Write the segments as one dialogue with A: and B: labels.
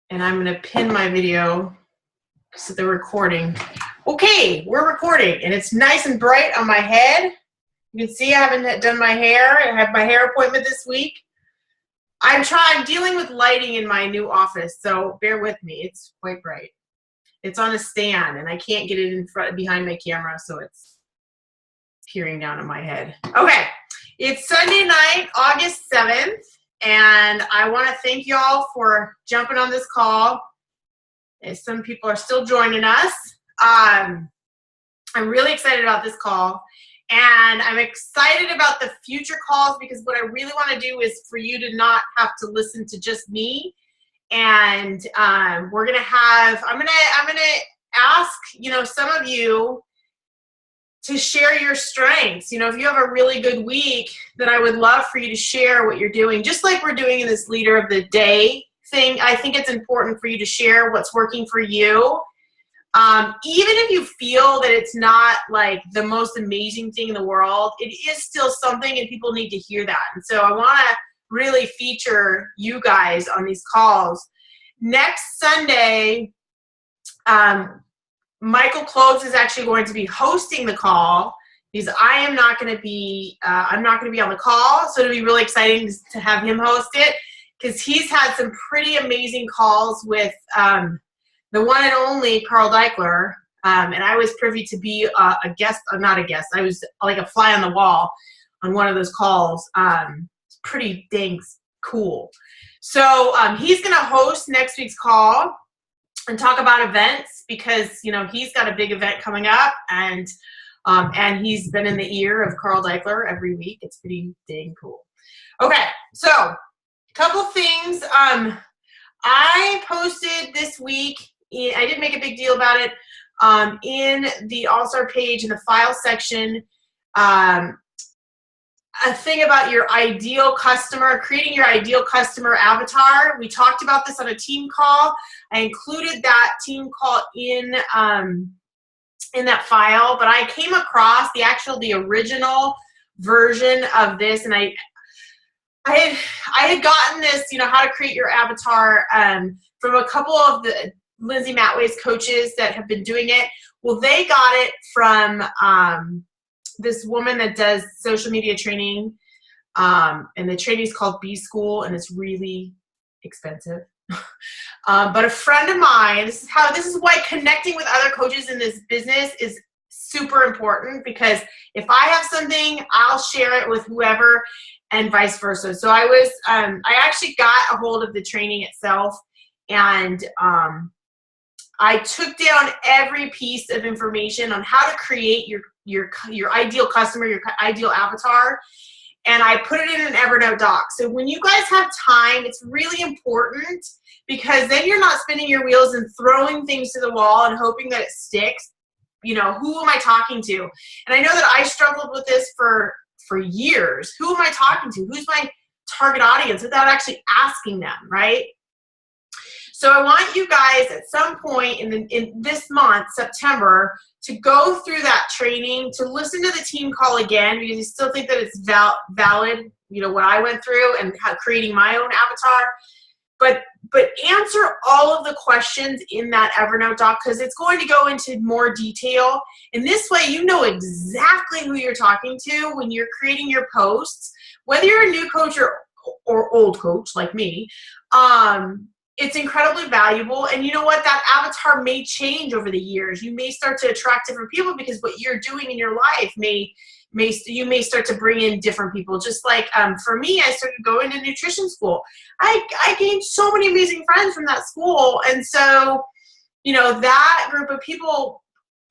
A: and I'm going to pin my video so they're recording. Okay, we're recording, and it's nice and bright on my head. You can see I haven't done my hair. I have my hair appointment this week. I'm dealing with lighting in my new office, so bear with me. It's quite bright. It's on a stand, and I can't get it in front behind my camera, so it's peering down on my head. Okay, it's Sunday night, August 7th, and I want to thank y'all for jumping on this call. As some people are still joining us. I'm really excited about this call, and I'm excited about the future calls because what I really want to do is for you to not have to listen to just me. And we're gonna have. I'm gonna ask some of you to share your strengths. If you have a really good week, then I would love for you to share what you're doing, just like we're doing in this Leader of the Day thing. I think it's important for you to share what's working for you. Even if you feel that it's not like the most amazing thing in the world, it is still something and people need to hear that. And so I want to really feature you guys on these calls. Next Sunday, Michael Cloves is actually going to be hosting the call because I'm not going to be on the call. So it'll be really exciting to have him host it because he's had some pretty amazing calls with the one and only Carl Deichler, and I was privy to be a guest, not a guest. I was like a fly on the wall on one of those calls. It's pretty dang cool. So he's going to host next week's call and talk about events because he's got a big event coming up, and he's been in the ear of Carl Deichler every week. It's pretty dang cool. Okay, so a couple things. I posted this week. I didn't make a big deal about it in the All-Star page in the file section. A thing about your ideal customer, creating your ideal customer avatar. We talked about this on a team call. I included that team call in that file, but I came across the original version of this, and I had gotten this, how to create your avatar from a couple of the Lindsay Matway's coaches that have been doing it. Well, they got it from this woman that does social media training, and the training is called B School, and it's really expensive. But a friend of mine, this is why connecting with other coaches in this business is super important, because if I have something, I'll share it with whoever, and vice versa. So I actually got a hold of the training itself, and I took down every piece of information on how to create your ideal customer, your ideal avatar, and I put it in an Evernote doc. So when you guys have time, it's really important, because then you're not spinning your wheels and throwing things to the wall and hoping that it sticks. Who am I talking to? And I know that I struggled with this for years. Who am I talking to? Who's my target audience, without actually asking them, right? So I want you guys at some point in this month, September, to go through that training, to listen to the team call again, because you still think that it's valid, what I went through and creating my own avatar. But answer all of the questions in that Evernote doc, because it's going to go into more detail. And this way you know exactly who you're talking to when you're creating your posts, whether you're a new coach or old coach like me. It's incredibly valuable, and you know what? That avatar may change over the years. You may start to attract different people because what you're doing in your life you may start to bring in different people. Just like for me, I started going to nutrition school. I gained so many amazing friends from that school, and so that group of people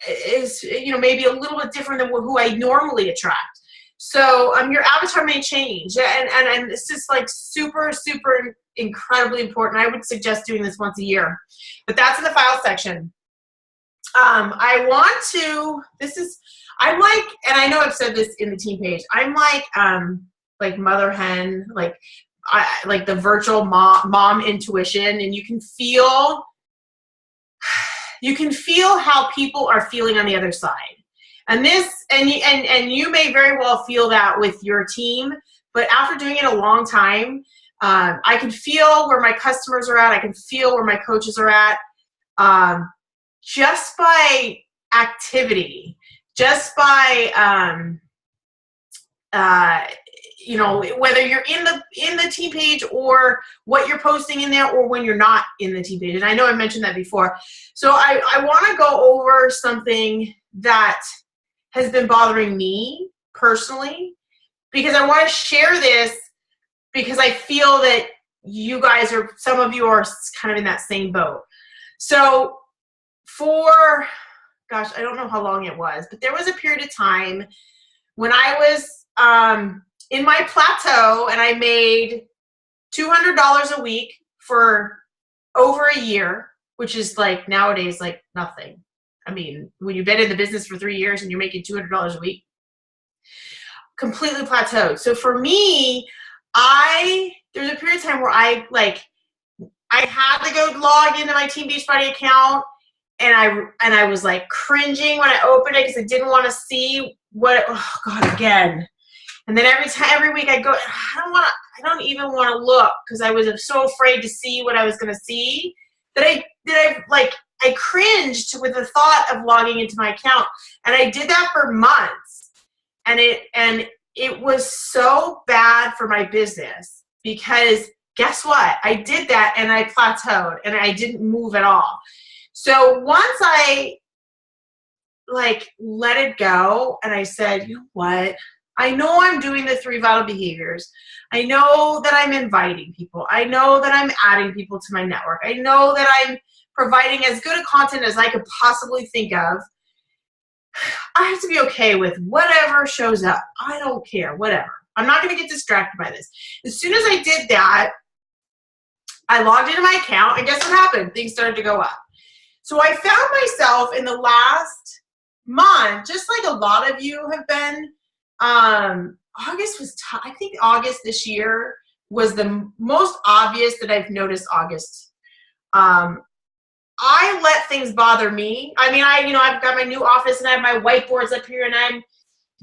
A: is maybe a little bit different than who I normally attract. So your avatar may change, and it's just like super, super incredibly important. I would suggest doing this once a year, but that's in the file section. I'm like, and I know I've said this in the team page, I'm like mother hen, like the virtual mom intuition, and you can feel how people are feeling on the other side. And you may very well feel that with your team, but after doing it a long time, I can feel where my customers are at. I can feel where my coaches are at, just by activity, just by, you know, whether you're in the team page or what you're posting in there, or when you're not in the team page. And I know I mentioned that before. So I want to go over something that has been bothering me personally, because I want to share this, because I feel that you guys are, some of you are kind of in that same boat. So for, gosh, I don't know how long it was, but there was a period of time when I was in my plateau, and I made $200 a week for over a year, which is like nowadays like nothing. I mean, when you've been in the business for 3 years and you're making $200 a week, completely plateaued. So for me, there's a period of time where I had to go log into my Team Beachbody account, and I was like cringing when I opened it, because I didn't want to see what, oh God, again. And then every week I go, I don't even want to look, because I was so afraid to see what I was going to see, that I cringed with the thought of logging into my account. And I did that for months. And it was so bad for my business, because guess what? I did that and I plateaued and I didn't move at all. So once I let it go, and I said, you know what? I know I'm doing the 3 vital behaviors. I know that I'm inviting people. I know that I'm adding people to my network. I know that I'm providing as good a content as I could possibly think of. I have to be okay with whatever shows up. I don't care, whatever. I'm not going to get distracted by this. As soon as I did that, I logged into my account, and guess what happened? Things started to go up. So I found myself in the last month, just like a lot of you have been, August was tough. I think August this year was the most obvious that I've noticed August. I let things bother me. I mean, I've got my new office, and I have my whiteboards up here, and I'm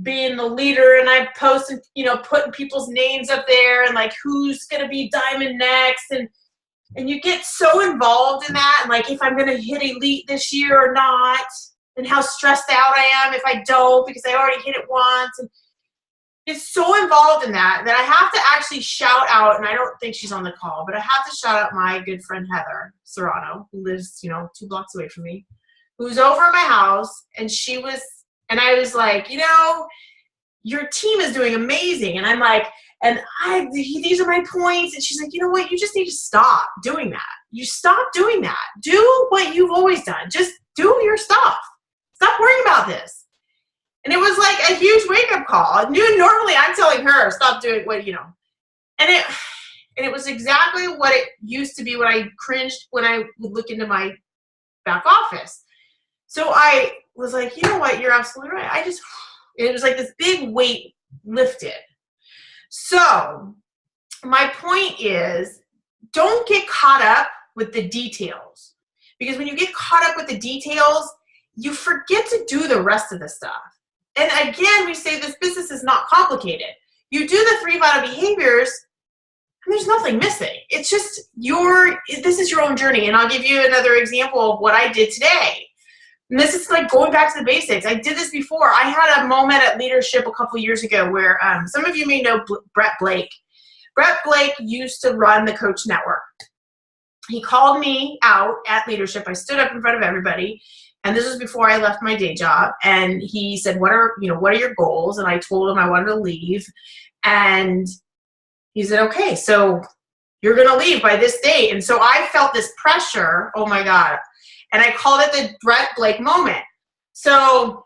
A: being the leader, and I'm posting, putting people's names up there, and like who's going to be diamond next. And you get so involved in that, and like if I'm going to hit elite this year or not, and how stressed out I am if I don't, because I already hit it once. And it's so involved in that I have to actually shout out, and I don't think she's on the call, but I have to shout out my good friend Heather Serrano, who lives, 2 blocks away from me, who's over at my house. And I was like, your team is doing amazing. And I'm like, these are my points. And she's like, you know what? You just need to stop doing that. You stop doing that. Do what you've always done. Just do your stuff. Stop worrying about this. And it was like a huge wake-up call. Normally I'm telling her, stop doing what, And it was exactly what it used to be when I cringed when I would look into my back office. So I was like, you know what? You're absolutely right. It was like this big weight lifted. So my point is, don't get caught up with the details, because when you get caught up with the details, you forget to do the rest of the stuff. And again, we say this business is not complicated. You do the 3 vital behaviors, and there's nothing missing. It's just this is your own journey. And I'll give you another example of what I did today. And this is like going back to the basics. I did this before. I had a moment at leadership a couple years ago where some of you may know Brett Blake. Brett Blake used to run the Coach Network. He called me out at leadership. I stood up in front of everybody, and this was before I left my day job. And he said, what are your goals? And I told him I wanted to leave. And he said, okay, so you're going to leave by this date. And so I felt this pressure. Oh my God. And I called it the Brett Blake moment. So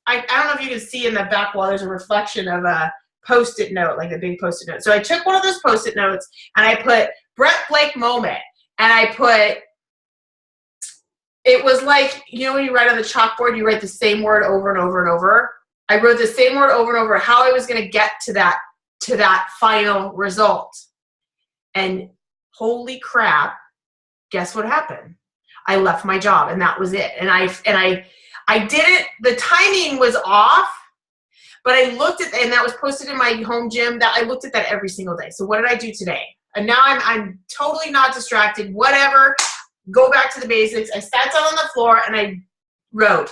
A: I don't know if you can see in the back wall, there's a reflection of a Post-it note, like a big Post-it note. So I took one of those Post-it notes and I put Brett Blake moment. And I put, it was like, when you write on the chalkboard, you write the same word over and over and over. I wrote the same word over and over, how I was going to get to that final result. And holy crap, guess what happened? I left my job, and that was it. And I didn't, the timing was off, but I looked at, and that was posted in my home gym, that I looked at that every single day. So what did I do today? And now I'm totally not distracted, whatever. Go back to the basics. I sat down on the floor and I wrote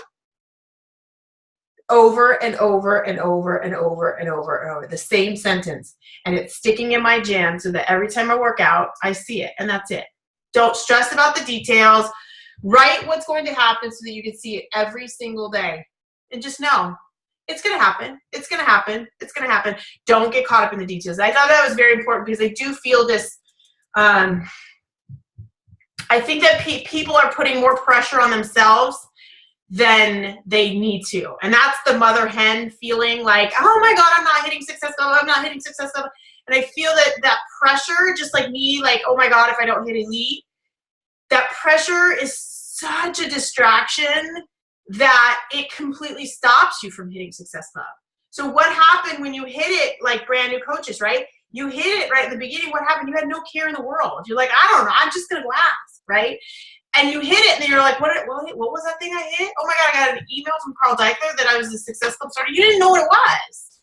A: over and over and over and over and over and over the same sentence. And it's sticking in my jam so that every time I work out, I see it, and that's it. Don't stress about the details. Write what's going to happen so that you can see it every single day. And just know, it's going to happen. It's going to happen. It's going to happen. Don't get caught up in the details. I thought that was very important because I do feel this, I think that people are putting more pressure on themselves than they need to. And that's the mother hen feeling like, oh my God, I'm not hitting success level. I'm not hitting success level. And I feel that pressure, just like me, like, oh my God, if I don't hit elite, that pressure is such a distraction that it completely stops you from hitting success level. So what happened when you hit it, like brand new coaches, right? You hit it right in the beginning. What happened? You had no care in the world. You're like, I don't know. I'm just going to go ask, right? And you hit it, and then you're like, what was that thing I hit? Oh my God, I got an email from Carl Deichler that I was a Success Club starter. You didn't know what it was.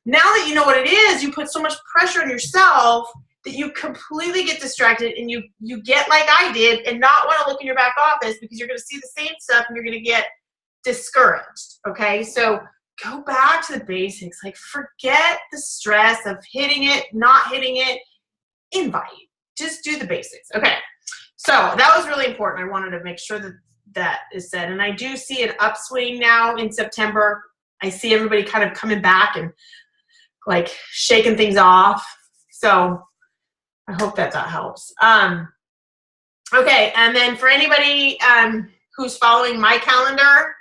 A: Now that you know what it is, you put so much pressure on yourself that you completely get distracted, and you get like I did and not want to look in your back office because you're going to see the same stuff and you're going to get discouraged, okay? So go back to the basics. Like, forget the stress of hitting it, not hitting it. Invite. Just do the basics, okay? So that was really important. I wanted to make sure that is said. And I do see an upswing now in September. I see everybody kind of coming back and like shaking things off. So I hope that helps. Okay, and then for anybody who's following my calendar,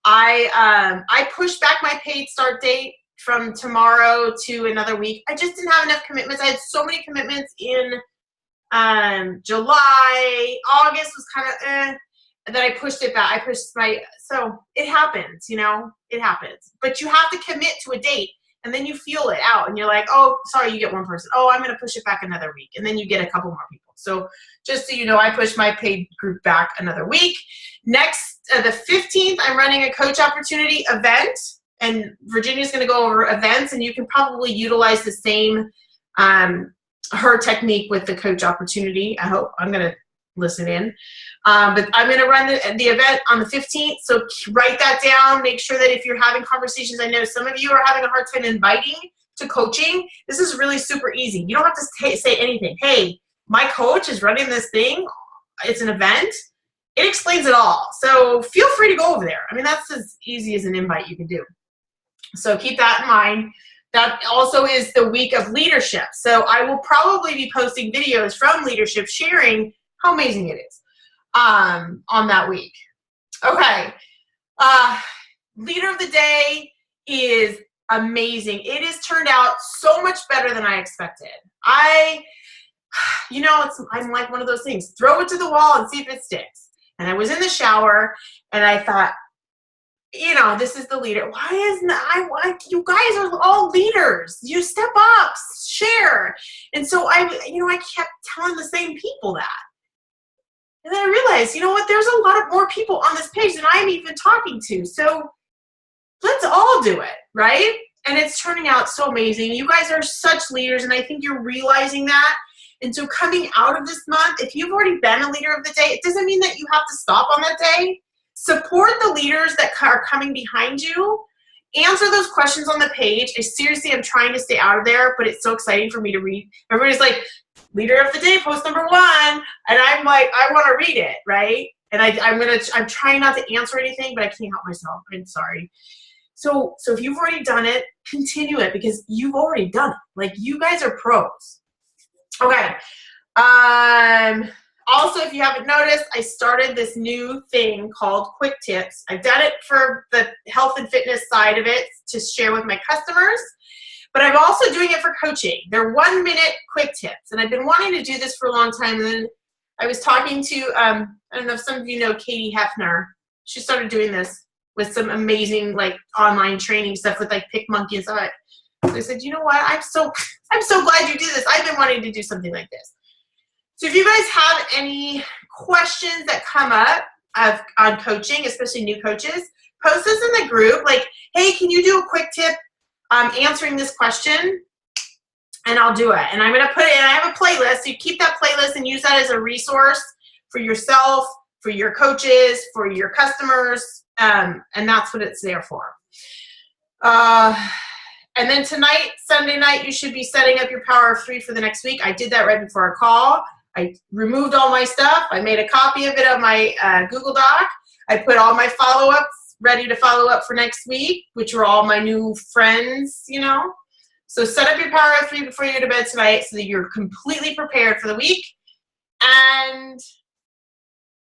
A: I pushed back my paid start date from tomorrow to another week. I just didn't have enough commitments. I had so many commitments in July. August was kind of and then I pushed it back. So it happens, you know, it happens. But you have to commit to a date, and then you feel it out, and you're like, oh, sorry, you get one person. Oh, I'm going to push it back another week, and then you get a couple more people. So just so you know, I pushed my paid group back another week. Next, the 15th, I'm running a coach opportunity event, and Virginia's going to go over events, and you can probably utilize the same her technique with the coach opportunity. I hope I'm going to listen in. But I'm going to run the event on the 15th, so write that down. Make sure that if you're having conversations, I know some of you are having a hard time inviting to coaching. This is really super easy. You don't have to say anything. Hey, my coach is running this thing. It's an event. It explains it all. So feel free to go over there. I mean, that's as easy as an invite you can do. So keep that in mind. That also is the week of leadership. So I will probably be posting videos from leadership sharing how amazing it is on that week. Okay. Leader of the day is amazing. It has turned out so much better than I expected. You know, I'm like one of those things. Throw it to the wall and see if it sticks. And I was in the shower and I thought, you know, this is the leader. Why you guys are all leaders. You step up, share. And so I kept telling the same people that. And then I realized, you know what, there's a lot of more people on this page than I'm even talking to. So let's all do it, right? And it's turning out so amazing. You guys are such leaders, and I think you're realizing that. And so coming out of this month, if you've already been a leader of the day, it doesn't mean that you have to stop on that day. Support the leaders that are coming behind you. Answer those questions on the page. I seriously am trying to stay out of there, but it's so exciting for me to read. Everybody's like, leader of the day, post number 1. And I'm like, I want to read it, right? And I'm trying not to answer anything, but I can't help myself. I'm sorry. So if you've already done it, continue it because you've already done it. Like, you guys are pros. Okay. Also, if you haven't noticed, I started this new thing called Quick Tips. I've done it for the health and fitness side of it to share with my customers, but I'm also doing it for coaching. They're 1-minute quick tips, and I've been wanting to do this for a long time. And then I was talking to, I don't know if some of you know Katie Hefner. She started doing this with some amazing like online training stuff with like PicMonkey and stuff. So I said, you know what? I'm so glad you do this. I've been wanting to do something like this. So if you guys have any questions that come up on coaching, especially new coaches, post this in the group. Like, hey, can you do a quick tip answering this question? and I'll do it. And I'm going to put it in. I have a playlist. So you keep that playlist and use that as a resource for yourself, for your coaches, for your customers, and that's what it's there for. And then tonight, Sunday night, you should be setting up your Power of 3 for the next week. I did that right before our call. I removed all my stuff. I made a copy of it on my Google Doc. I put all my follow-ups ready to follow up for next week, which were all my new friends, you know. So set up your Power of 3 before you go to bed tonight so that you're completely prepared for the week. And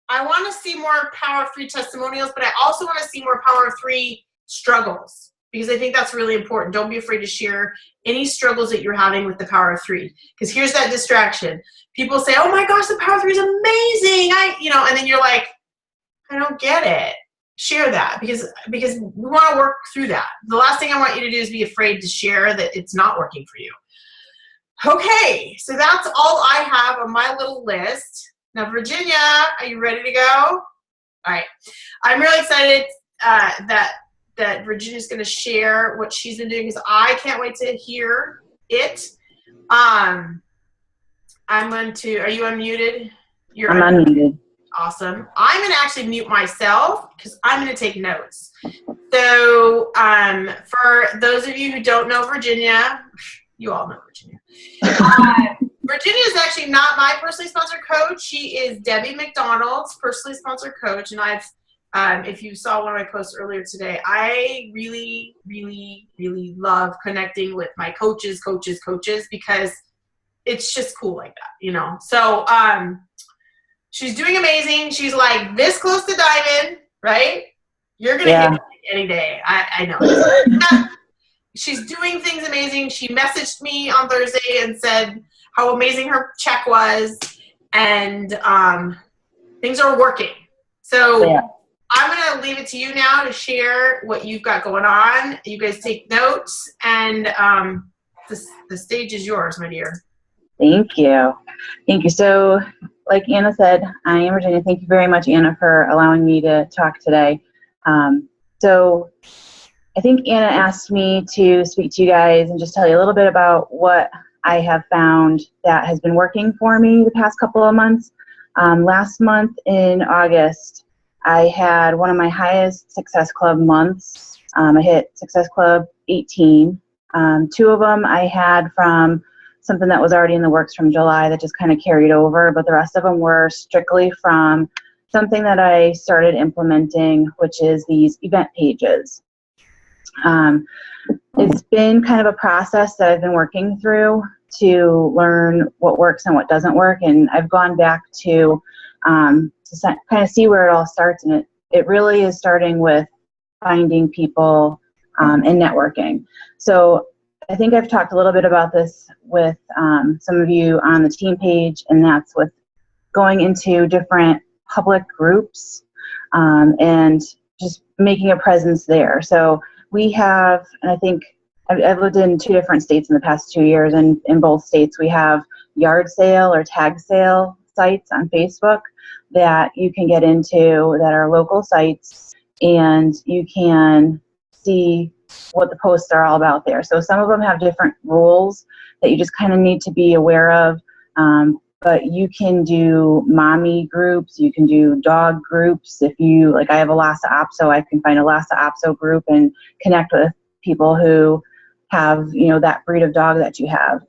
A: I want to see more Power of 3 testimonials, but I also want to see more Power of 3 struggles, because I think that's really important. Don't be afraid to share any struggles that you're having with the Power of 3, because here's that distraction. People say, oh my gosh, the Power of 3 is amazing. And then you're like, I don't get it. Share that, because we want to work through that. The last thing I want you to do is be afraid to share that it's not working for you. Okay, so that's all I have on my little list. Now, Virginia, are you ready to go? All right. I'm really excited that Virginia's going to share what she's been doing, because I can't wait to hear it. Are you unmuted?
B: I'm unmuted.
A: Awesome. I'm going to actually mute myself because I'm going to take notes. So for those of you who don't know Virginia, you all know Virginia. Virginia is actually not my personally sponsored coach. She is Debbie McDonald's personally sponsored coach. And if you saw one of my posts earlier today, I really, really, really love connecting with my coaches, because it's just cool like that, you know? So, she's doing amazing. She's like this close to diamond, right? You're going to hit it any day. I know. She's doing things amazing. She messaged me on Thursday and said how amazing her check was, and things are working. So I'm going to leave it to you now to share what you've got going on. You guys take notes, and the stage is yours, my dear.
B: Thank you. Thank you. So, like Anna said, I am Virginia. Thank you very much, Anna, for allowing me to talk today. So I think Anna asked me to speak to you guys and just tell you a little bit about what I have found that has been working for me the past couple of months. Last month in August, I had one of my highest Success Club months. I hit Success Club 18. 2 of them I had from something that was already in the works from July that just kind of carried over, but the rest of them were strictly from something that I started implementing, which is these event pages. It's been kind of a process that I've been working through to learn what works and what doesn't work, and I've gone back to kind of see where it all starts, and it really is starting with finding people and networking. So I think I've talked a little bit about this with some of you on the team page, and that's with going into different public groups and just making a presence there. So we have, and I think I've lived in 2 different states in the past 2 years, and in both states we have yard sale or tag sale sites on Facebook that you can get into that are local sites, and you can see what the posts are all about there. So some of them have different rules that you just kind of need to be aware of, but you can do mommy groups, you can do dog groups. If you, like I have a Lhasa Apso, I can find a Lhasa Apso group and connect with people who have, you know, that breed of dog that you have.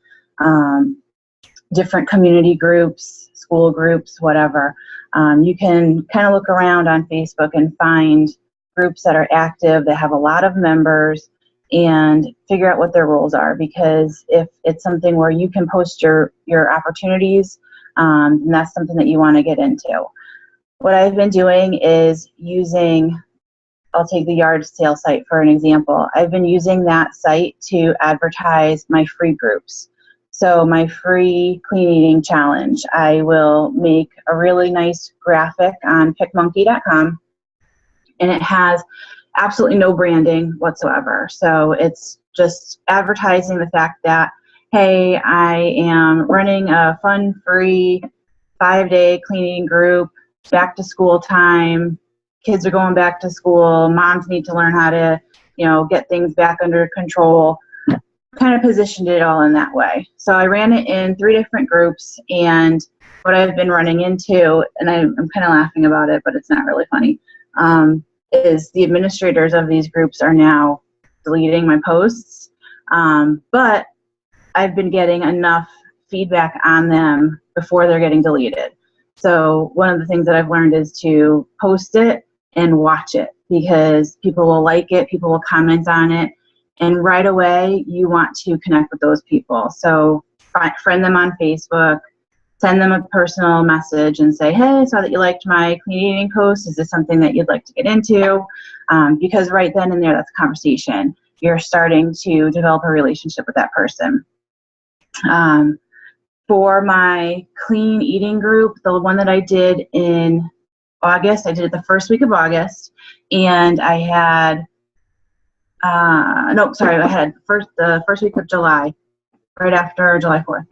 B: Different community groups, school groups, whatever. You can kind of look around on Facebook and find groups that are active, that have a lot of members, and figure out what their roles are, because if it's something where you can post your opportunities, then that's something that you want to get into. What I've been doing is I'll take the yard sale site for an example. I've been using that site to advertise my free groups. So my free clean eating challenge, I will make a really nice graphic on pickmonkey.com, and it has absolutely no branding whatsoever. So it's just advertising the fact that, hey, I am running a fun, free 5-day clean eating group, back to school time, kids are going back to school, moms need to learn how to, you know, get things back under control. kind of positioned it all in that way. So I ran it in 3 different groups, and what I've been running into, and I'm kind of laughing about it, but it's not really funny, is the administrators of these groups are now deleting my posts, but I've been getting enough feedback on them before they're getting deleted. So one of the things that I've learned is to post it and watch it, because people will like it, people will comment on it, and right away you want to connect with those people. So friend them on Facebook, send them a personal message and say, hey, I saw that you liked my clean eating post. Is this something that you'd like to get into? Because right then and there, that's a conversation. You're starting to develop a relationship with that person. For my clean eating group, the one that I did in August, I did it the first week of August, and I had, I had the first week of July, right after July 4th.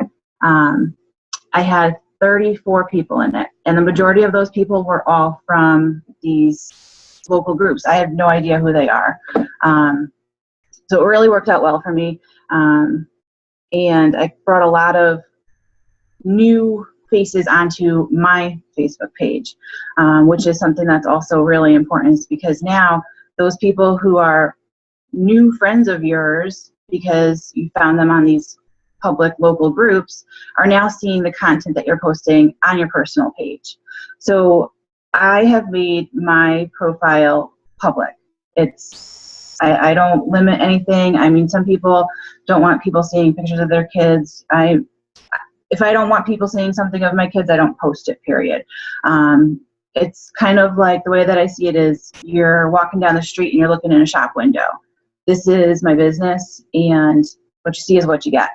B: I had 34 people in it, and the majority of those people were all from these local groups. I have no idea who they are. So it really worked out well for me. And I brought a lot of new faces onto my Facebook page, which is something that's also really important, because now those people who are new friends of yours, because you found them on these public local groups, are now seeing the content that you're posting on your personal page. So I have made my profile public. I don't limit anything. I mean, some people don't want people seeing pictures of their kids. If I don't want people seeing something of my kids, I don't post it, period. It's kind of like, the way that I see it is, you're walking down the street and you're looking in a shop window. This is my business, and what you see is what you get.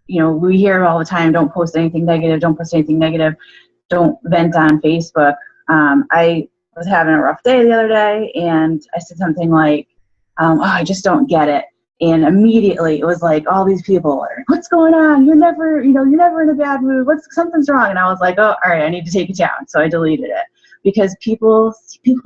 B: We hear all the time, don't post anything negative, don't post anything negative, don't vent on Facebook. I was having a rough day the other day, and I said something like, I just don't get it. And immediately it was like, all these people are, what's going on? You're never in a bad mood. Something's wrong. And I was like, oh, all right, I need to take it down. So I deleted it, because people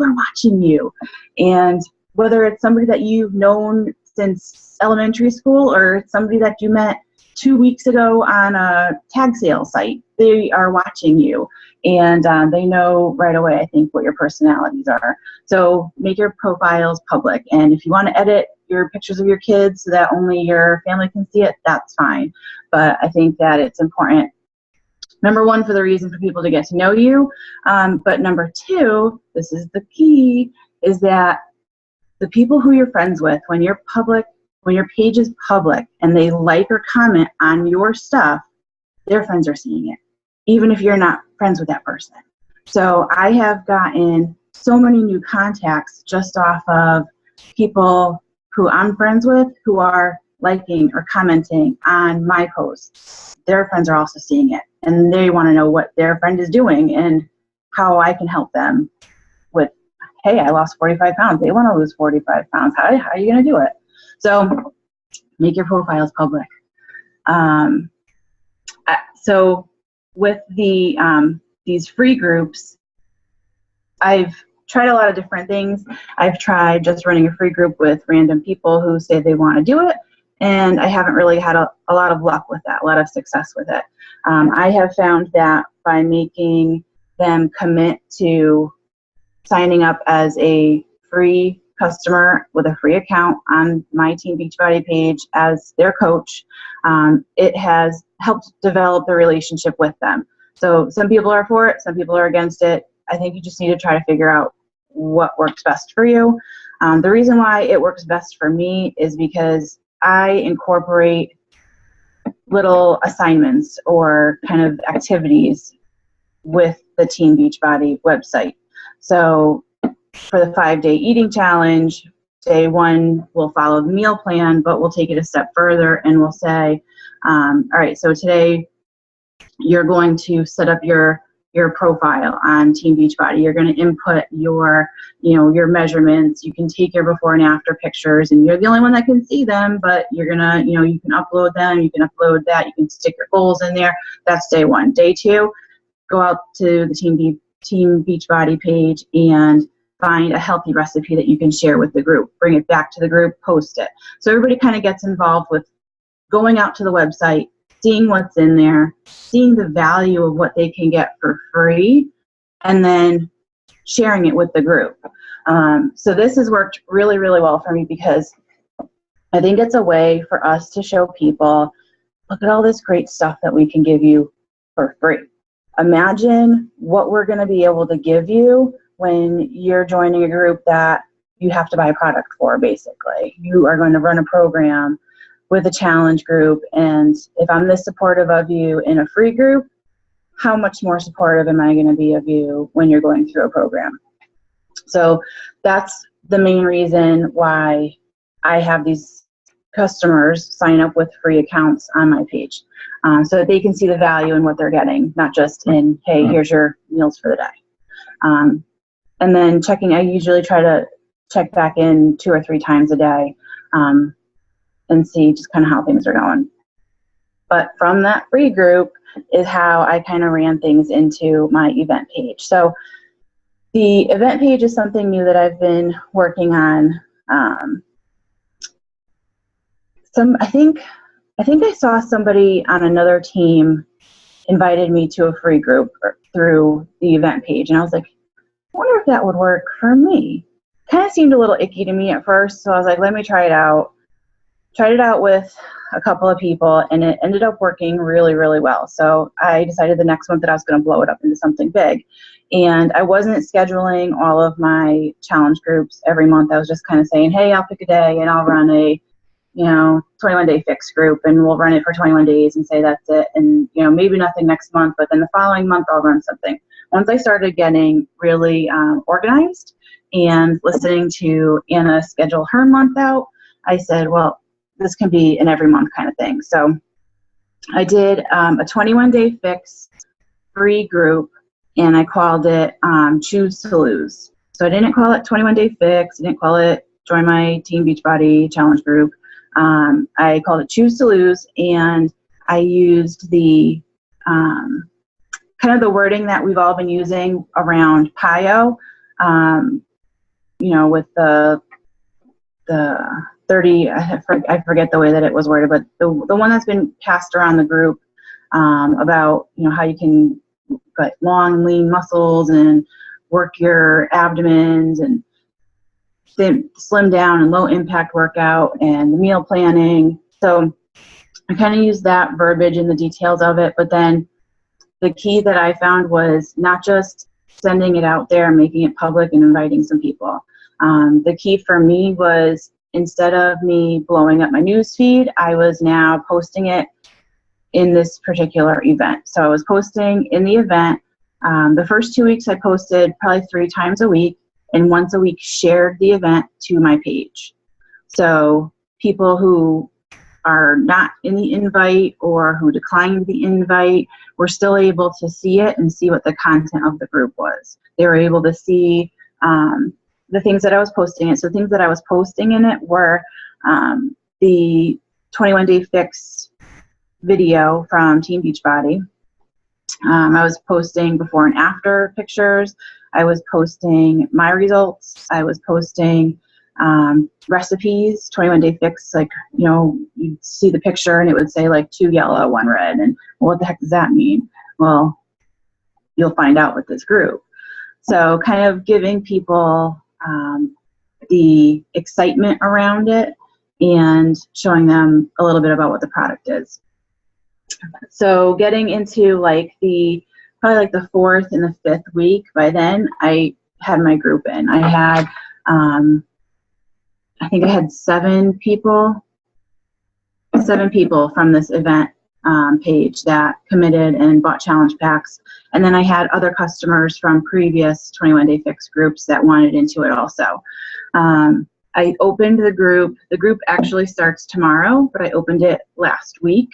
B: are watching you. And whether it's somebody that you've known since elementary school, or it's somebody that you met 2 weeks ago on a tag sale site, they are watching you. And they know right away, I think, what your personalities are. So make your profiles public. And if you want to edit your pictures of your kids so that only your family can see it, that's fine. But I think that it's important, number one, for the reason for people to get to know you. But number two, this is the key, is that the people who you're friends with, when you're public, when your page is public and they like or comment on your stuff, their friends are seeing it, even if you're not friends with that person. So I have gotten so many new contacts just off of people who I'm friends with, who are liking or commenting on my posts. Their friends are also seeing it, and they want to know what their friend is doing and how I can help them with, hey, I lost 45 pounds. They want to lose 45 pounds. How are you going to do it? So make your profiles public. So with these free groups, I've tried a lot of different things. I've tried just running a free group with random people who say they want to do it, and I haven't really had a lot of luck with that, a lot of success with it. I have found that by making them commit to signing up as a free customer with a free account on my Team Beachbody page as their coach, it has helped develop the relationship with them. So some people are for it, some people are against it. I think you just need to try to figure out what works best for you. The reason why it works best for me is because I incorporate little assignments or kind of activities with the Team Beachbody website. So for the 5-day eating challenge, day 1, we'll follow the meal plan, but we'll take it a step further and we'll say, all right, so today you're going to set up your profile on Team Beachbody. You're going to input your measurements. You can take your before and after pictures, and you're the only one that can see them, but you're going to, you can upload them. You can upload that. You can stick your goals in there. That's day 1. Day 2, go out to the Team Beachbody page and find a healthy recipe that you can share with the group, bring it back to the group, post it. So everybody kind of gets involved with going out to the website, seeing what's in there, seeing the value of what they can get for free, and then sharing it with the group. So this has worked really, really well for me because I think it's a way for us to show people, look at all this great stuff that we can give you for free. Imagine what we're going to be able to give you when you're joining a group that you have to buy a product for, basically. You are going to run a program with a challenge group, and if I'm this supportive of you in a free group, how much more supportive am I going to be of you when you're going through a program? So that's the main reason why I have these customers sign up with free accounts on my page, so that they can see the value in what they're getting, not just in, hey, here's your meals for the day. And then I usually try to check back in 2 or 3 times a day and see just kind of how things are going. But from that free group is how I kind of ran things into my event page. So the event page is something new that I've been working on. I think I saw somebody on another team invited me to a free group through the event page, and I was like, I wonder if that would work for me. Kind of seemed a little icky to me at first, so I was like, let me try it out. Tried it out with a couple of people, and it ended up working really, really well. So I decided the next month that I was going to blow it up into something big. And I wasn't scheduling all of my challenge groups every month. I was just kind of saying, hey, I'll pick a day and I'll run a 21-day fix group, and we'll run it for 21 days and say that's it. And, maybe nothing next month, but then the following month I'll run something. Once I started getting really organized and listening to Anna schedule her month out, I said, well, this can be an every month kind of thing. So I did a 21-day fix free group, and I called it Choose to Lose. So I didn't call it 21-day fix. I didn't call it Join My Team Beachbody Challenge Group. I called it Choose to Lose, and I used the kind of the wording that we've all been using around PIO, with the 30, I forget the way that it was worded, but the one that's been passed around the group about, how you can get long, lean muscles and work your abdomens and slim down and low impact workout and the meal planning. So I kind of used that verbiage in the details of it, but then the key that I found was not just sending it out there and making it public and inviting some people. The key for me was, instead of me blowing up my news feed, I was now posting it in this particular event. So I was posting in the event. The first 2 weeks I posted probably 3 times a week, and once a week shared the event to my page. So people who are not in the invite or who declined the invite were still able to see it and see what the content of the group was. They were able to see the things that I was posting in. So things that I was posting in it were the 21-day fix video from Team Beachbody. I was posting before and after pictures. I was posting my results. I was posting recipes, 21-day fix, you'd see the picture and it would say 2 yellow, 1 red. And what the heck does that mean? Well, you'll find out with this group. So kind of giving people the excitement around it and showing them a little bit about what the product is. So getting into probably the 4th and the 5th week, by then I had my group in. I had, I think I had 7 people from this event page that committed and bought challenge packs. And then I had other customers from previous 21-day fix groups that wanted into it also. I opened the group. The group actually starts tomorrow, but I opened it last week,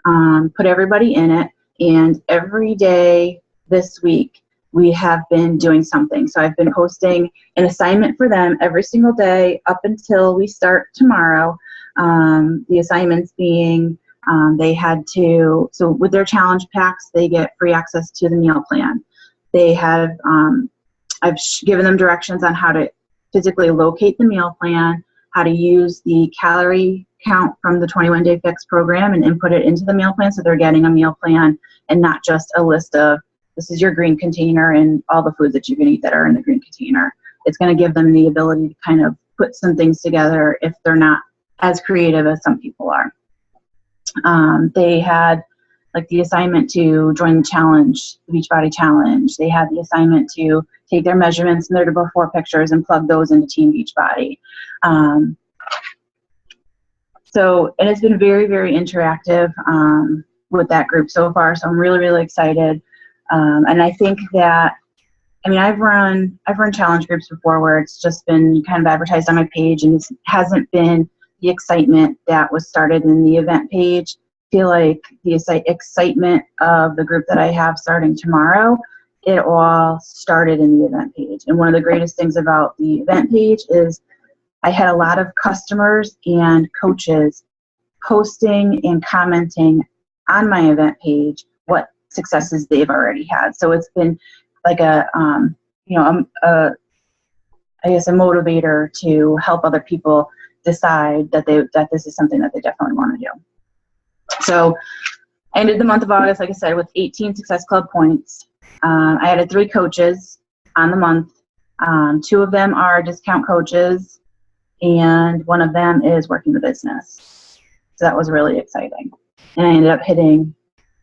B: put everybody in it, and every day this week we have been doing something. So I've been posting an assignment for them every single day up until we start tomorrow. The assignments being they had to, so with their challenge packs, they get free access to the meal plan. They have given them directions on how to physically locate the meal plan, how to use the calorie count from the 21-day fix program and input it into the meal plan so they're getting a meal plan and not just a list of, this is your green container and all the foods that you can eat that are in the green container. It's going to give them the ability to kind of put some things together if they're not as creative as some people are. They had like the assignment to join the challenge, the Beachbody Challenge. They had the assignment to take their measurements and their before pictures and plug those into Team Beachbody. And it's been very, very interactive with that group so far. So I'm really, really excited. And I think that, I've run challenge groups before where it's just been kind of advertised on my page, and it hasn't been the excitement that was started in the event page. I feel like the excitement of the group that I have starting tomorrow, it all started in the event page. And one of the greatest things about the event page is I had a lot of customers and coaches posting and commenting on my event page what successes they've already had. So it's been like a motivator to help other people decide that this is something that they definitely want to do. So I ended the month of August, like I said, with 18 Success Club points. I added 3 coaches on the month. 2 of them are discount coaches, and 1 of them is working the business. So that was really exciting. And I ended up hitting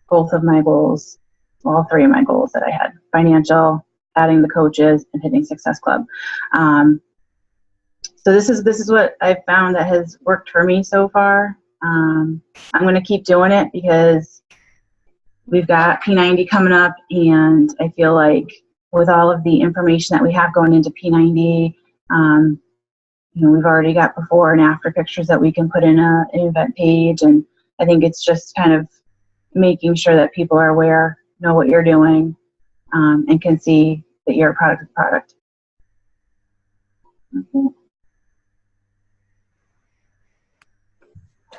B: both of my goals, all 3 of my goals that I had: financial, adding the coaches, and hitting Success Club. So this is what I've found that has worked for me so far. I'm going to keep doing it because we've got P90 coming up, and I feel like with all of the information that we have going into P90, we've already got before and after pictures that we can put in an event page, and I think it's just kind of making sure that people are aware, know what you're doing, and can see that you're a product of the product.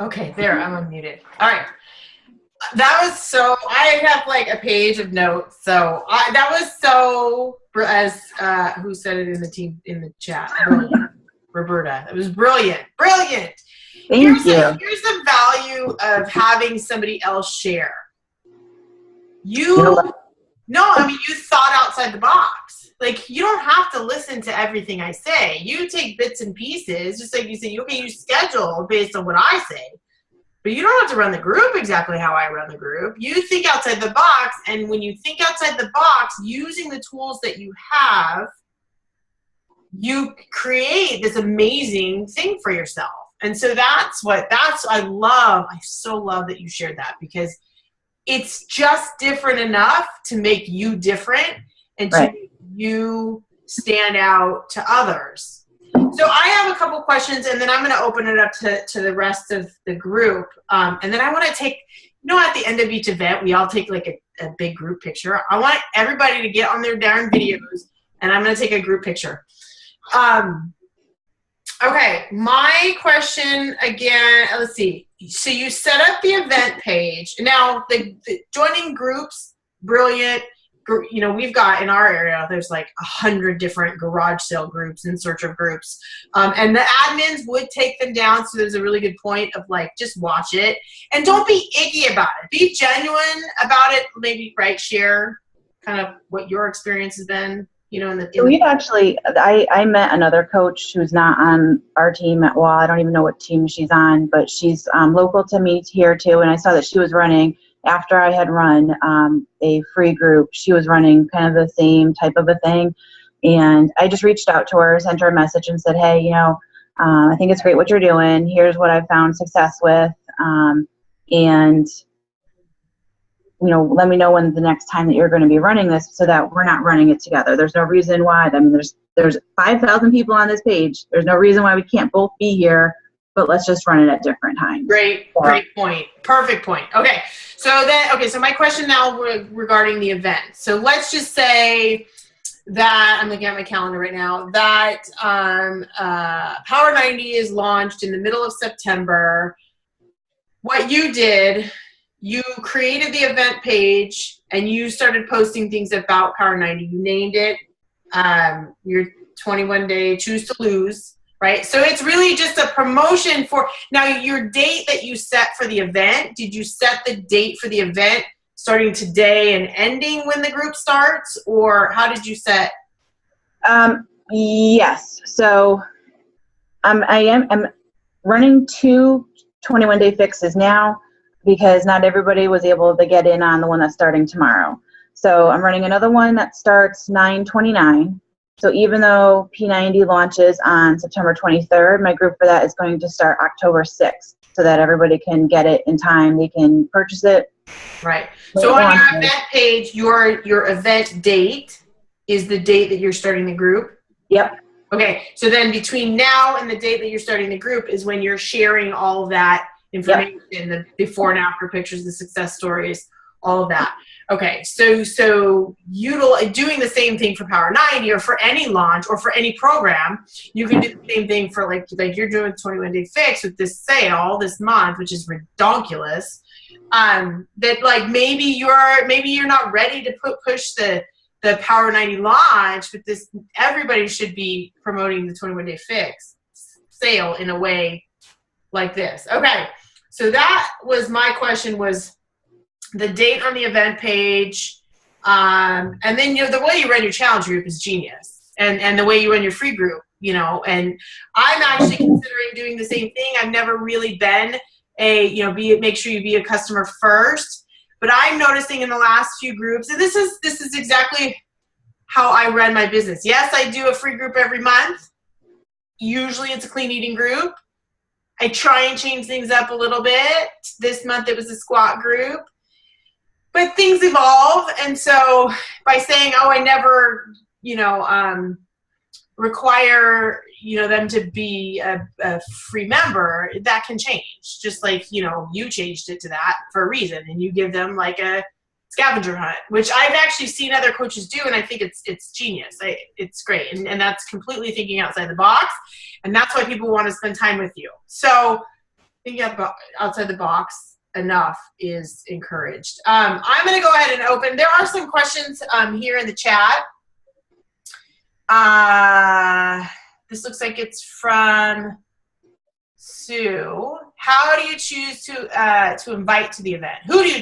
A: Okay, there, I'm unmuted. All right. That was so, I have like a page of notes. So that was so, as who said it in the chat? Brilliant. Roberta. It was brilliant. Brilliant.
B: Thank you.
A: Here's the value of having somebody else share. You thought outside the box. Like, you don't have to listen to everything I say. You take bits and pieces, just like you say, okay, you schedule based on what I say. But you don't have to run the group exactly how I run the group. You think outside the box, and when you think outside the box, using the tools that you have, you create this amazing thing for yourself. And so I so love that you shared that, because it's just different enough to make you different and to make you stand out to others. So I have a couple questions, and then I'm going to open it up to the rest of the group. And then I want to take, at the end of each event, we all take like a big group picture. I want everybody to get on their darn videos, and I'm going to take a group picture. Okay, my question again, let's see. So you set up the event page. Now, the joining groups, brilliant. We've got in our area, there's like 100 different garage sale groups in search of groups. And the admins would take them down. So there's a really good point of like, just watch it. And don't be icky about it. Be genuine about it. Maybe, share kind of what your experience has been.
B: We've actually, I met another coach who's not on our team at I don't even know what team she's on, but she's local to me here too. And I saw that she was running, after I had run a free group, she was running kind of the same type of a thing. And I just reached out to her, sent her a message and said, hey, I think it's great what you're doing. Here's what I've found success with. And let me know when the next time that you're going to be running this, so that we're not running it together. There's no reason why. There's 5,000 people on this page. There's no reason why we can't both be here, but let's just run it at different times.
A: Great point. Perfect point. Okay. So my question now regarding the event. So let's just say that, I'm looking at my calendar right now, that Power 90 is launched in the middle of September. What you did, you created the event page and you started posting things about Power 90. You named it. your 21-day choose to lose, right? So it's really just a promotion for, now your date that you set for the event, did you set the date for the event starting today and ending when the group starts, or how did you set?
B: Yes. So I'm running 2 21-day fixes now because not everybody was able to get in on the one that's starting tomorrow. So I'm running another one that starts 9/29. So even though P90 launches on September 23rd, my group for that is going to start October 6th so that everybody can get it in time. They can purchase it.
A: Right. So on your event page, your event date is the date that you're starting the group?
B: Yep.
A: Okay. So then between now and the date that you're starting the group is when you're sharing all of that information, yep. The before and after pictures, the success stories, all of that. Okay. So doing the same thing for Power 90 or for any launch or for any program, you can do the same thing for like you're doing 21-day fix with this sale this month, which is ridiculous. That like maybe you're not ready to push the Power 90 launch, but everybody should be promoting the 21-day fix sale in a way like this. Okay, so that was my question, was the date on the event page, and then the way you run your challenge group is genius, and the way you run your free group, and I'm actually considering doing the same thing. I've never really been make sure you be a customer first. But I'm noticing in the last few groups, and this is exactly how I run my business. Yes, I do a free group every month. Usually it's a clean eating group. I try and change things up a little bit. This month it was a squat group. But things evolve, and so by saying, oh, I never, require them to be a free member, that can change, just like you changed it to that for a reason, and you give them like a scavenger hunt, which I've actually seen other coaches do, and I think it's genius. It's great, and that's completely thinking outside the box, and that's why people want to spend time with you. So thinking outside the box enough is encouraged. I'm going to go ahead and open. There are some questions here in the chat. This looks like it's from Sue. How do you choose to invite to the event?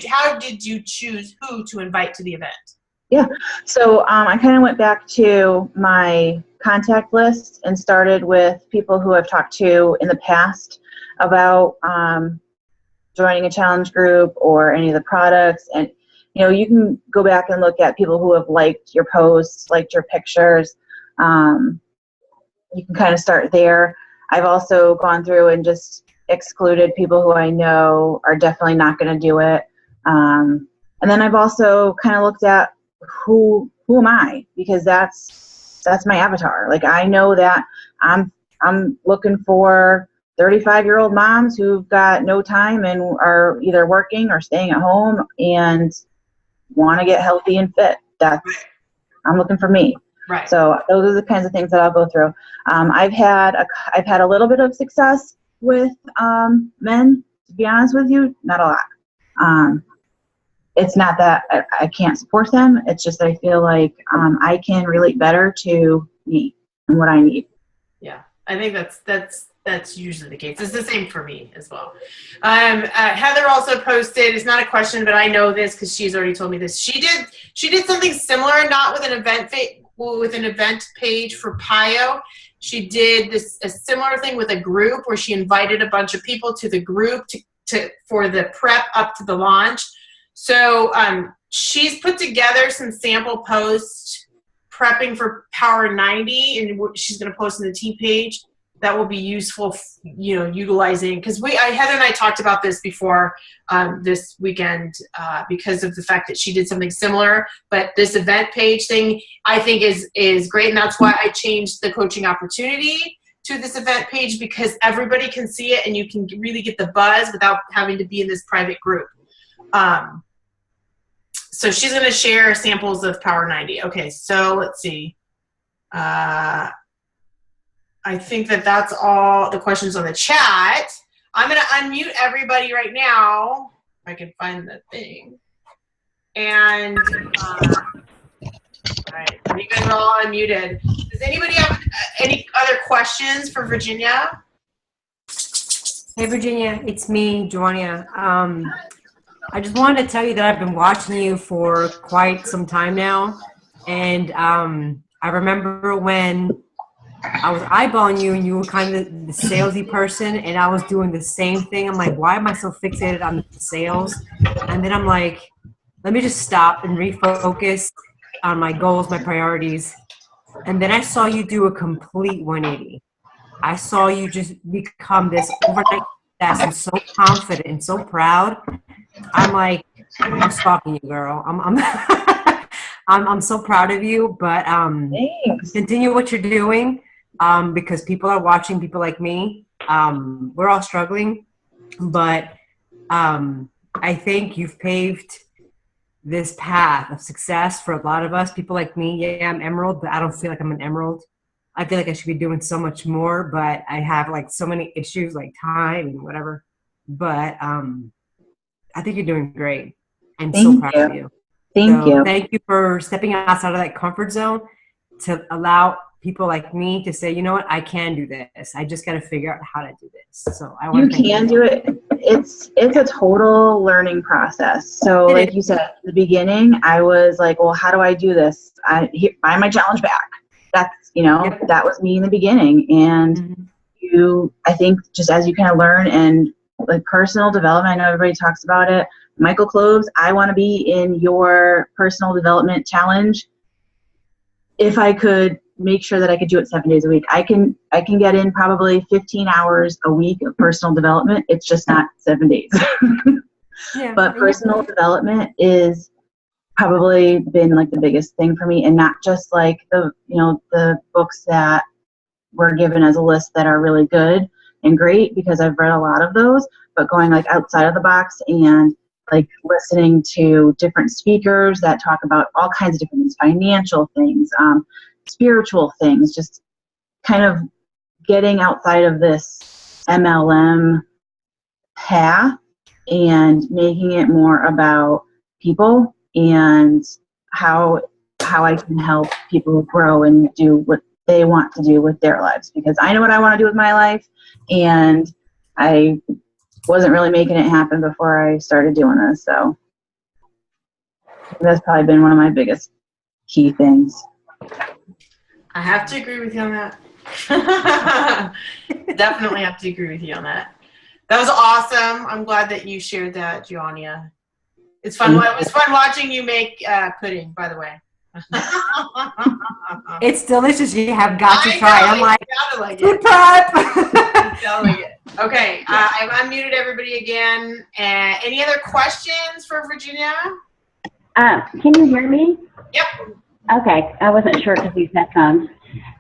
A: How did you choose who to invite to the event?
B: Yeah, so I kind of went back to my contact list and started with people who I've talked to in the past about joining a challenge group or any of the products. And you can go back and look at people who have liked your posts, liked your pictures. You can kind of start there. I've also gone through and just excluded people who I know are definitely not going to do it. And then I've also kind of looked at who am I, because that's my avatar. Like, I know that I'm looking for 35-year-old moms who've got no time and are either working or staying at home and want to get healthy and fit. I'm looking for me.
A: Right.
B: So those are the kinds of things that I'll go through. I've had a little bit of success with men, to be honest with you, not a lot. It's not that I can't support them. It's just that I feel like I can relate better to me and what I need.
A: Yeah, I think that's usually the case. It's the same for me as well. Heather also posted, it's not a question, but I know this because she's already told me this. She did something similar, not with an event page for PIO. She did a similar thing with a group where she invited a bunch of people to the group for the prep up to the launch. So she's put together some sample posts prepping for Power 90, and she's going to post on the team page. That will be useful, utilizing, because Heather and I talked about this before this weekend because of the fact that she did something similar. But this event page thing, I think, is great, and that's why I changed the coaching opportunity to this event page, because everybody can see it and you can really get the buzz without having to be in this private group. So she's going to share samples of Power 90. Okay, so let's see. I think that's all the questions on the chat. I'm going to unmute everybody right now, if I can find the thing. And I right. You guys are all unmuted. Does anybody have any other questions for Virginia?
C: Hey, Virginia, it's me, Joania. I just wanted to tell you that I've been watching you for quite some time now. And I remember when I was eyeballing you and you were kind of the salesy person and I was doing the same thing. I'm like, why am I so fixated on the sales? And then I'm like, let me just stop and refocus on my goals, my priorities. And then I saw you do a complete 180. I saw you just become this overnight success and so confident and so proud. I'm like, I'm stalking you, girl. I'm so proud of you, but
B: Thanks.
C: continue what you're doing because people are watching, people like me. We're all struggling, but I think you've paved this path of success for a lot of us. People like me, yeah, I'm emerald, but I don't feel like I'm an emerald. I feel like I should be doing so much more, but I have like so many issues like time and whatever. But I think you're doing great. I'm so proud of you.
B: Thank you.
C: Thank you for stepping outside of that comfort zone to allow people like me to say, you know what, I can do this. I just got to figure out how to do this. So I want to thank you.
B: You can do it. It's a total learning process. So like you said, at the beginning, I was like, well, how do I do this? Find my challenge back. That's, that was me in the beginning. And I think just as you kind of learn and like personal development, I know everybody talks about it. Michael Cloves, I want to be in your personal development challenge. If I could make sure that I could do it 7 days a week, I can get in probably 15 hours a week of personal development. It's just not 7 days. But personal development is probably been like the biggest thing for me, and not just like the books that were given as a list that are really good and great, because I've read a lot of those, but going like outside of the box and like listening to different speakers that talk about all kinds of different things, financial things, spiritual things, just kind of getting outside of this MLM path and making it more about people and how I can help people grow and do what they want to do with their lives, because I know what I want to do with my life, and I wasn't really making it happen before I started doing this. So that's probably been one of my biggest key things.
A: I have to agree with you on that. Definitely have to agree with you on that. That was awesome. I'm glad that you shared that, Joania. It's fun. It was fun watching you make pudding, by the way.
C: It's delicious. You have got to try. I'm like food
A: prep. Okay, I've unmuted everybody again. Any other questions for Virginia?
D: Can you hear me?
A: Yep.
D: Okay, I wasn't sure because these headphones.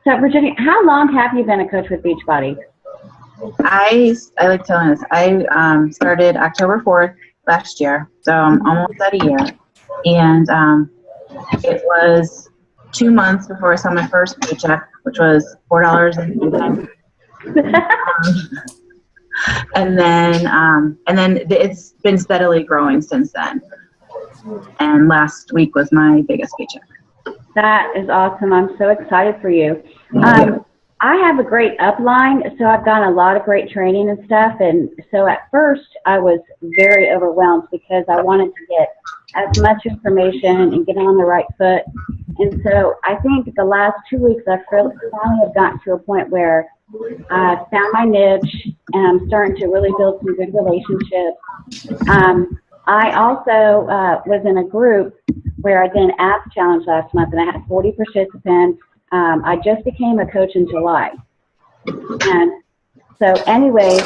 D: So Virginia, how long have you been a coach with Beachbody?
B: I like telling this. I started October 4th last year, so I'm almost at a year, and it was 2 months before I saw my first paycheck, which was $4.89. And then it's been steadily growing since then. And last week was my biggest paycheck.
D: That is awesome. I'm so excited for you. I have a great upline, so I've done a lot of great training and stuff. And so at first I was very overwhelmed because I wanted to get as much information and get on the right foot. And so I think the last 2 weeks I finally have gotten to a point where I found my niche and I'm starting to really build some good relationships. I also was in a group where I did an abs challenge last month, and I had 40 participants. I just became a coach in July. And so anyway,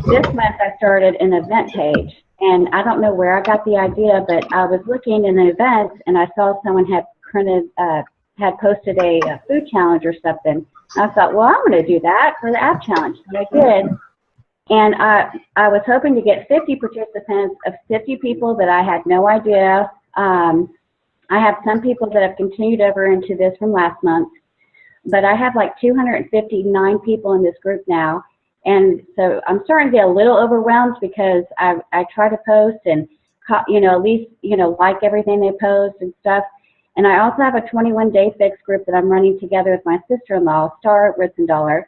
D: this month I started an event page. And I don't know where I got the idea, but I was looking in the events and I saw someone had posted a food challenge or something. I thought, well, I'm going to do that for the app challenge. And I did. And I was hoping to get 50 participants of 50 people that I had no idea. I have some people that have continued over into this from last month, but I have like 259 people in this group now. And so I'm starting to get a little overwhelmed because I try to post and, at least, like everything they post and stuff. And I also have a 21-day fix group that I'm running together with my sister-in-law, Star Ritzendaler,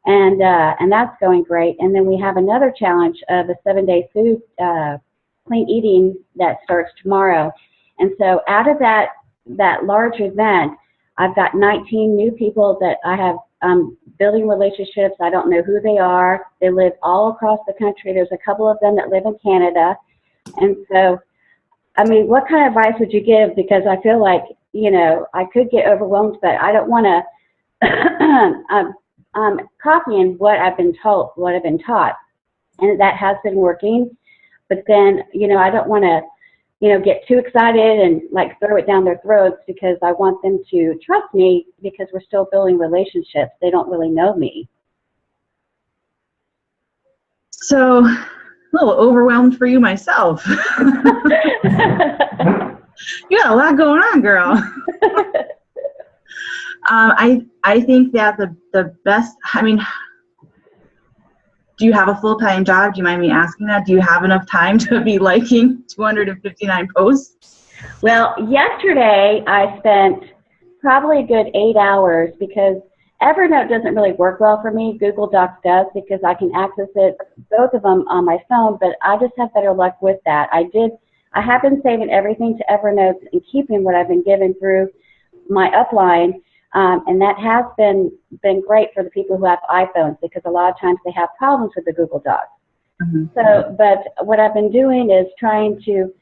D: and that's going great. And then we have another challenge of a 7-day food clean eating that starts tomorrow. And so out of that large event, I've got 19 new people that I have building relationships. I don't know who they are. They live all across the country. There's a couple of them that live in Canada. And so, I mean, what kind of advice would you give? Because I feel like, you know, I could get overwhelmed, but I don't want to, I'm copying what I've been told, what I've been taught. And that has been working. But then, you know, I don't want to, you know, get too excited and like throw it down their throats, because I want them to trust me, because we're still building relationships. They don't really know me.
B: So, a little overwhelmed for you myself. You got a lot going on, girl. I think that the best, I mean, do you have a full-time job? Do you mind me asking that? Do you have enough time to be liking 259 posts?
D: Well, yesterday I spent probably a good 8 hours, because Evernote doesn't really work well for me. Google Docs does, because I can access it, both of them, on my phone, but I just have better luck with that. I have been saving everything to Evernote and keeping what I've been given through my upline, and that has been great for the people who have iPhones, because a lot of times they have problems with the Google Docs. Mm-hmm. So, but what I've been doing is trying to, you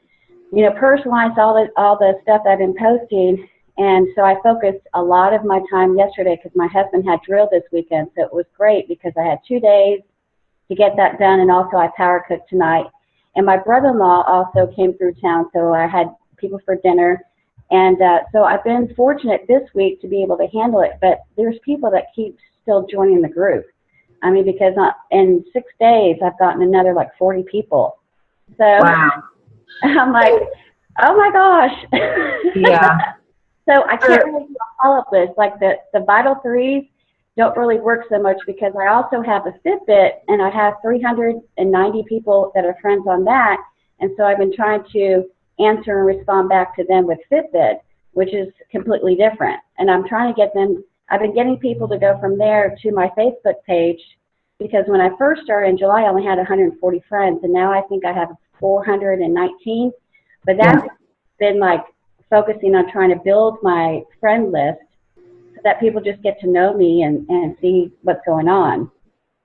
D: know, personalize all the stuff I've been posting. And so I focused a lot of my time yesterday, because my husband had drill this weekend. So it was great, because I had 2 days to get that done, and also I power cooked tonight. And my brother-in-law also came through town, so I had people for dinner. And so I've been fortunate this week to be able to handle it. But there's people that keep still joining the group. I mean, because in 6 days, I've gotten another like 40 people. So wow. I'm like, oh my gosh.
B: Yeah.
D: So I can't really do a follow-up list. Like the Vital Threes don't really work so much, because I also have a Fitbit, and I have 390 people that are friends on that. And so I've been trying to answer and respond back to them with Fitbit, which is completely different. And I'm trying to get them, I've been getting people to go from there to my Facebook page, because when I first started in July, I only had 140 friends, and now I think I have 419. But that's been like focusing on trying to build my friend list so that people just get to know me and see what's going on.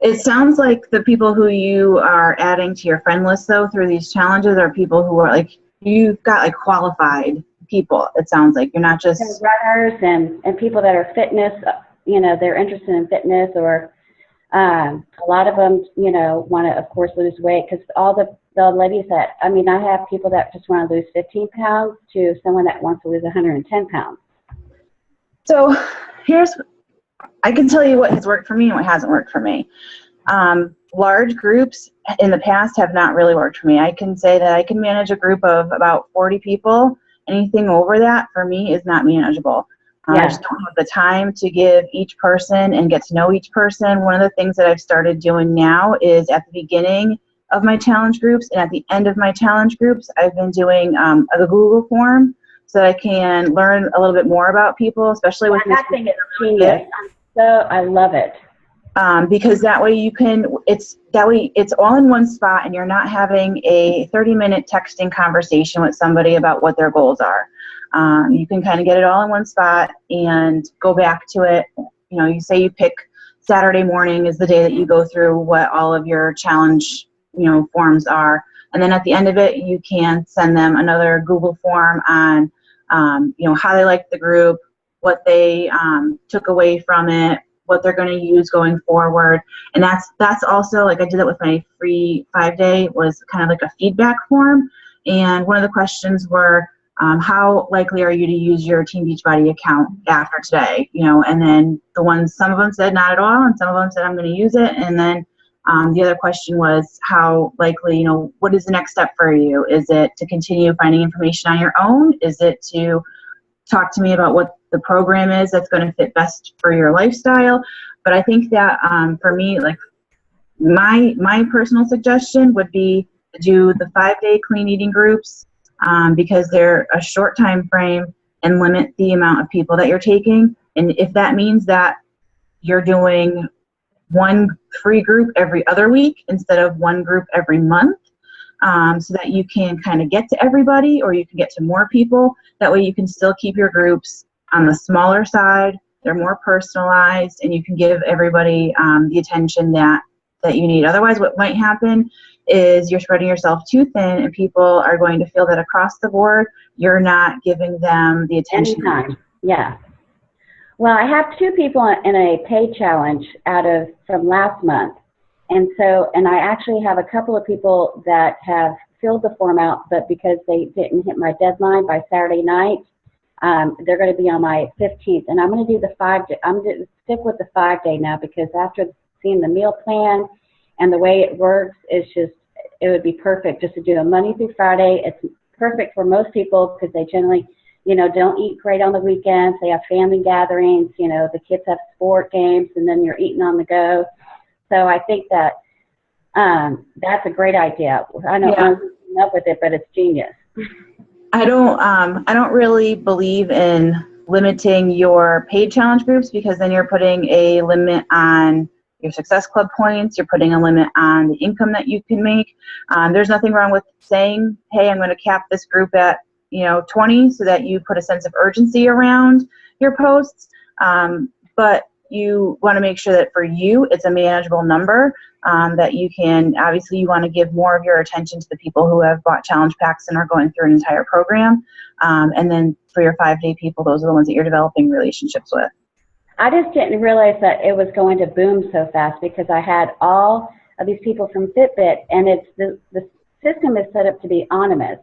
B: It sounds like the people who you are adding to your friend list, though, through these challenges are people who are like, you've got like qualified people. It sounds like you're not just
D: runners and people that are fitness, you know, they're interested in fitness, or a lot of them, you know, want to, of course, lose weight, because all the ladies that, I mean, I have people that just want to lose 15 pounds to someone that wants to lose 110 pounds.
B: So I can tell you what has worked for me and what hasn't worked for me. Large groups in the past have not really worked for me. I can say that I can manage a group of about 40 people. Anything over that for me is not manageable. I just don't have the time to give each person and get to know each person. One of the things that I've started doing now is at the beginning of my challenge groups and at the end of my challenge groups, I've been doing a Google form so that I can learn a little bit more about people, especially with
D: that thing is genius. I love it.
B: Because that way it's all in one spot, and you're not having a 30-minute texting conversation with somebody about what their goals are. You can kind of get it all in one spot and go back to it. You know, you say you pick Saturday morning is the day that you go through what all of your challenge, you know, forms are. And then at the end of it, you can send them another Google form on, you know, how they liked the group, what they took away from it, what they're going to use going forward. And that's also, like, I did that with my free 5-day, was kind of like a feedback form. And one of the questions were, how likely are you to use your Team Beachbody account after today? You know, and then some of them said not at all, and some of them said I'm going to use it. And then the other question was, how likely, you know, what is the next step for you? Is it to continue finding information on your own? Is it to talk to me about what the program is that's going to fit best for your lifestyle? But I think that for me, like, my personal suggestion would be to do the 5-day clean eating groups, because they're a short time frame. and limit the amount of people that you're taking. And if that means that you're doing one free group every other week instead of one group every month, so that you can kind of get to everybody, or you can get to more people. That way you can still keep your groups on the smaller side. They're more personalized, and you can give everybody the attention that you need. Otherwise, what might happen is you're spreading yourself too thin, and people are going to feel that across the board you're not giving them the attention.
D: Anytime. Yeah. Well, I have 2 people in a pay challenge from last month. And I actually have a couple of people that have filled the form out, but because they didn't hit my deadline by Saturday night, they're going to be on my 15th. And I'm going to do the 5-day. I'm going to stick with the 5-day now, because after seeing the meal plan and the way it works, it would be perfect just to do a Monday through Friday. It's perfect for most people because they generally, don't eat great on the weekends. They have family gatherings, the kids have sport games, and then you're eating on the go. So I think that that's a great idea. I know I'm coming up with it, but it's genius.
B: I don't really believe in limiting your paid challenge groups, because then you're putting a limit on your Success Club points. You're putting a limit on the income that you can make. There's nothing wrong with saying, hey, I'm going to cap this group at 20, so that you put a sense of urgency around your posts. But you want to make sure that for you it's a manageable number, that you can, obviously you want to give more of your attention to the people who have bought challenge packs and are going through an entire program. And then for your 5-day people, those are the ones that you're developing relationships with.
D: I just didn't realize that it was going to boom so fast, because I had all of these people from Fitbit, and it's the system is set up to be anonymous,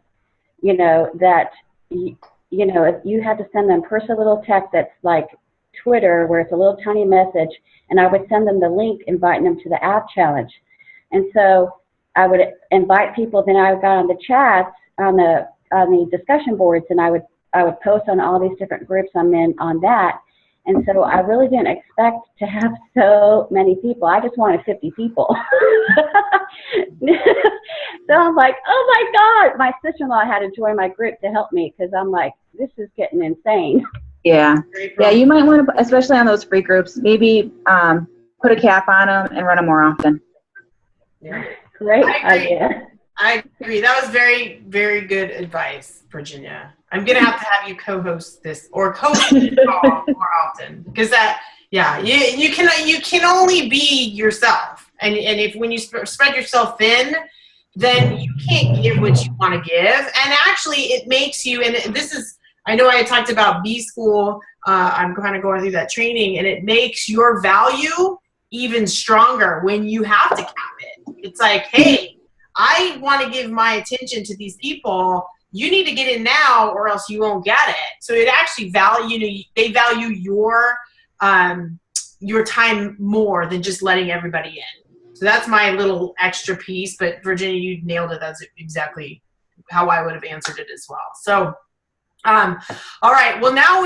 D: that, if you had to send them personal little text that's like Twitter, where it's a little tiny message, and I would send them the link inviting them to the app challenge. And so I would invite people, then I got on the chats, on the discussion boards, and I would post on all these different groups I'm in on that. And so I really didn't expect to have so many people. I just wanted 50 people. So I'm like, oh my God, my sister-in-law had to join my group to help me, because I'm like, this is getting insane.
B: Yeah, you might want to, especially on those free groups, maybe put a cap on them and run them more often.
A: Yeah.
D: Great idea.
A: I agree. That was very, very good advice, Virginia. I'm going to have you co-host this, or co-host it more often, because you can only be yourself. And if when you spread yourself thin, then you can't give what you want to give. And actually it makes you, and this is, I know I talked about B School, I'm kind of going through that training, and it makes your value even stronger when you have to cap it. It's like, hey, I want to give my attention to these people. You need to get in now, or else you won't get it. So it actually they value your time more than just letting everybody in. So that's my little extra piece. But Virginia, you nailed it. That's exactly how I would have answered it as well. So, all right. Well, now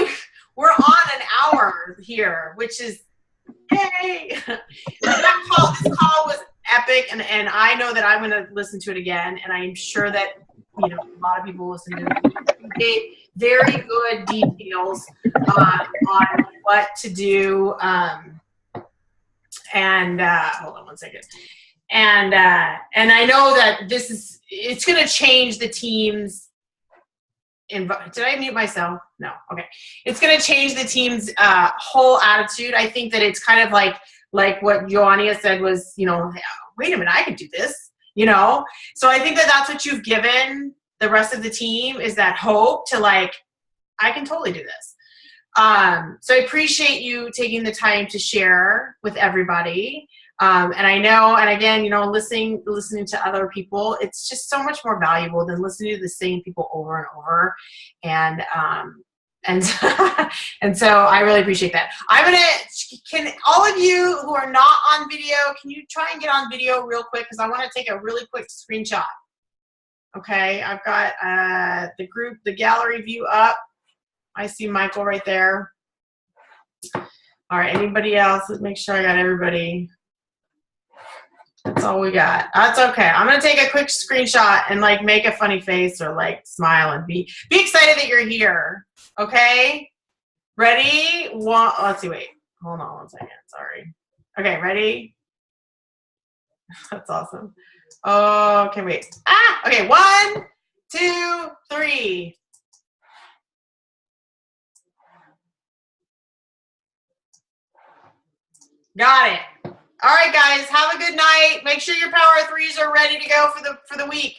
A: we're on an hour here, which is yay. This call was epic, and I know that I'm going to listen to it again, and I'm sure that a lot of people listen to it. You gave very good details on what to do, and hold on one second. And I know that it's going to change the team's. Did I mute myself? No. Okay. It's going to change the team's whole attitude. I think that it's kind of like what Joania said was, wait a minute, I could do this, So I think that that's what you've given the rest of the team, is that hope to I can totally do this. So I appreciate you taking the time to share with everybody. And I know, and again, listening to other people, it's just so much more valuable than listening to the same people over and over. And so I really appreciate that. Can all of you who are not on video, can you try and get on video real quick? Because I want to take a really quick screenshot. Okay, I've got the gallery view up. I see Michael right there. All right, anybody else? Let's make sure I got everybody. That's all we got. That's okay. I'm going to take a quick screenshot and like make a funny face or like smile and be excited that you're here. Okay? Ready? Let's see. Wait. Hold on 1 second. Sorry. Okay, ready? That's awesome. Okay, wait. Okay, 1, 2, 3. Got it. All right, guys, have a good night. Make sure your power threes are ready to go for the week.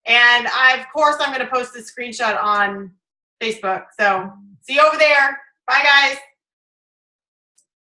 A: And of course, I'm going to post this screenshot on Facebook. So see you over there. Bye, guys.